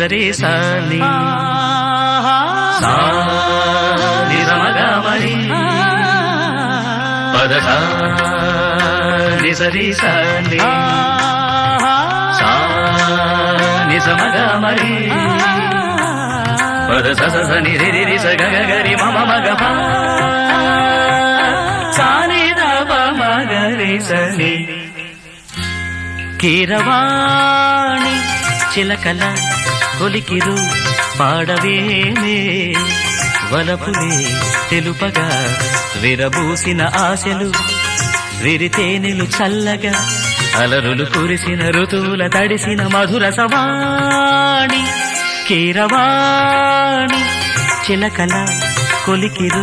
సరి సాని సా ని సమగా మరి పద సా ని సరి సాని సా ని సమగా మరి పద స స ని రి రి రి స గ గ రి మ మ మ గ ప సా ని ద ప మ గ రి స ని కీరవాణి చిలకల కొలికిరు పాడవేమే వలపులే తెలుపగా విరబూసిన ఆశలు విరితేనెలు చల్లగా అలరులు కురిసిన ఋతువుల తడిసిన మధుర సవాణి కీరవాణి చిలకల కొలికిరు